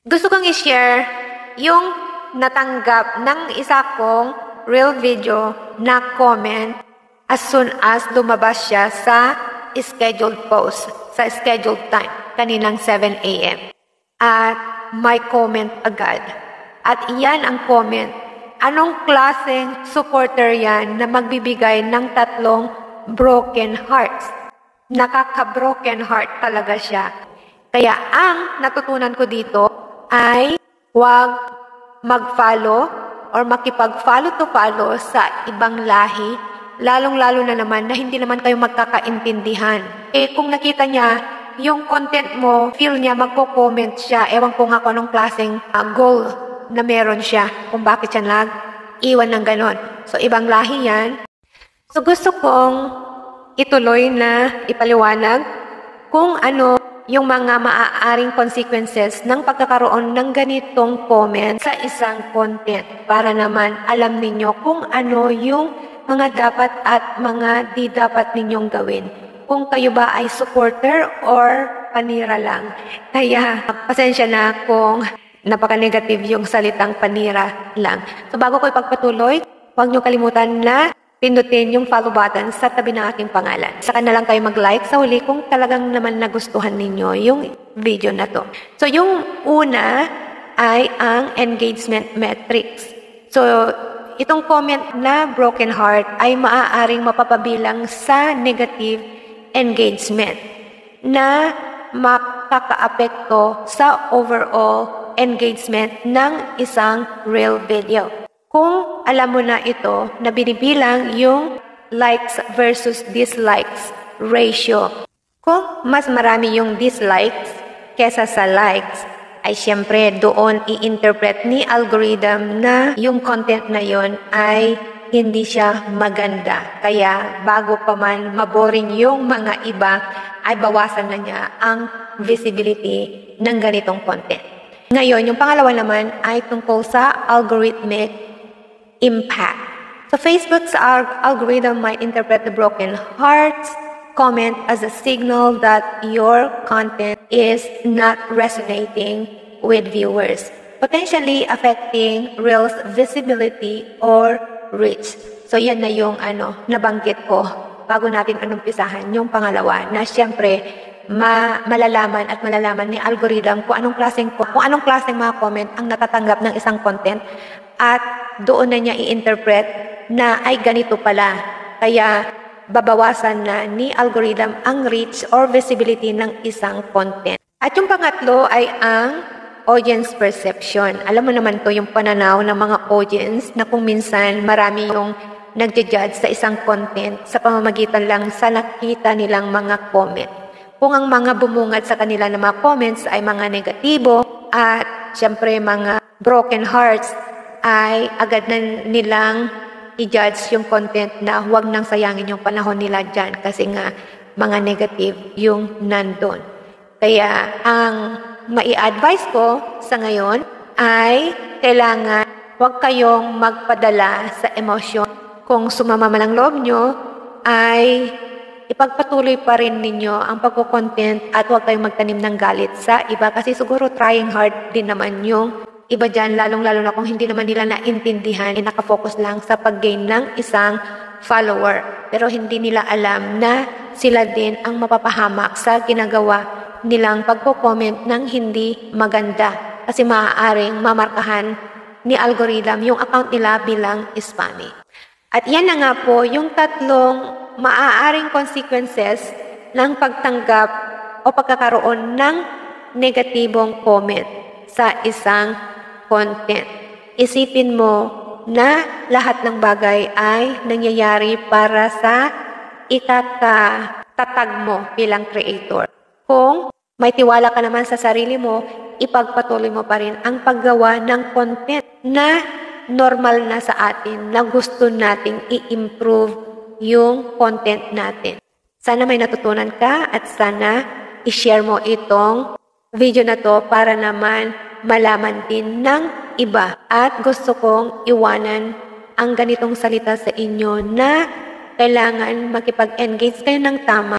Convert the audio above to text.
Gusto kong i-share yung natanggap ng isa kong real video na comment as soon as lumabas siya sa scheduled post, sa scheduled time, kaninang 7 a.m. At may comment agad. At iyan ang comment. Anong klaseng supporter yan na magbibigay ng 3 broken hearts? Nakaka-broken heart talaga siya. Kaya ang natutunan ko dito ay huwag mag-follow or makipag-follow to follow sa ibang lahi, lalong-lalo na naman na hindi naman kayo magkakaintindihan. Kung nakita niya yung content mo, feel niya, magko-comment siya, ewan ko nga kung anong klaseng goal na meron siya, kung bakit siya nag-iwan ng ganon. So, ibang lahi yan. So, gusto kong ituloy na ipaliwanag kung ano yung mga maaaring consequences ng pagkakaroon ng ganitong comment sa isang content para naman alam ninyo kung ano yung mga dapat at mga di dapat ninyong gawin. Kung kayo ba ay supporter or panira lang. Kaya pasensya na kung napaka-negative yung salitang panira lang. So bago ko ipagpatuloy, huwag nyo kalimutan na pindutin yung follow button sa tabi ng aking pangalan. Saka na lang kayo mag-like sa huli kung talagang naman nagustuhan ninyo yung video na to. So yung una ay ang engagement metrics. So itong comment na broken heart ay maaaring mapapabilang sa negative engagement na makakaapekto sa overall engagement ng isang real video. Kung alam mo na ito, na binibilang yung likes versus dislikes ratio. Kung mas marami yung dislikes kesa sa likes, ay syempre doon i-interpret ni algorithm na yung content na yon ay hindi siya maganda. Kaya bago pa man maboring yung mga iba, ay bawasan na niya ang visibility ng ganitong content. Ngayon, yung pangalawa naman ay tungkol sa algorithmic impact. So Facebook's algorithm might interpret the broken hearts comment as a signal that your content is not resonating with viewers, potentially affecting Reels visibility or reach. So yan na yung nabanggit ko bago natin umpisahan yung pangalawa na siyempre malalaman ni algorithm kung anong klaseng mga comment ang natatanggap ng isang content at doon na niya i-interpret na ay ganito pala. Kaya babawasan na ni algorithm ang reach or visibility ng isang content. At yung pangatlo ay ang audience perception. Alam mo naman to yung pananaw ng mga audience na kung minsan marami yung nagja-judge sa isang content sa pamamagitan lang sa nakita nilang mga comment. Kung ang mga bumungad sa kanila ng mga comments ay mga negatibo at syempre mga broken hearts, ay agad na nilang i-judge yung content na huwag nang sayangin yung panahon nila dyan kasi nga mga negative yung nandun. Kaya ang mai-advise ko sa ngayon ay kailangan huwag kayong magpadala sa emosyon. Kung sumama man ang loob nyo, ay ipagpatuloy pa rin ninyo ang pagko-content at huwag kayong magtanim ng galit sa iba kasi siguro trying hard din naman yung iba dyan, lalong-lalo na kung hindi naman nila naintindihan, nakafocus lang sa pag-gain ng isang follower. Pero hindi nila alam na sila din ang mapapahamak sa ginagawa nilang pagko-comment ng hindi maganda. Kasi maaaring mamarkahan ni algorithm yung account nila bilang spammy. At yan na nga po yung 3 maaaring consequences ng pagtanggap o pagkakaroon ng negatibong comment sa isang content. Isipin mo na lahat ng bagay ay nangyayari para sa ikakatatag mo bilang creator. Kung may tiwala ka naman sa sarili mo, ipagpatuloy mo pa rin ang paggawa ng content na normal na sa atin, na gusto nating i-improve yung content natin. Sana may natutunan ka at sana i-share mo itong video na to para naman malaman din ng iba. At gusto kong iwanan ang ganitong salita sa inyo na kailangan makipag-engage kayo ng tama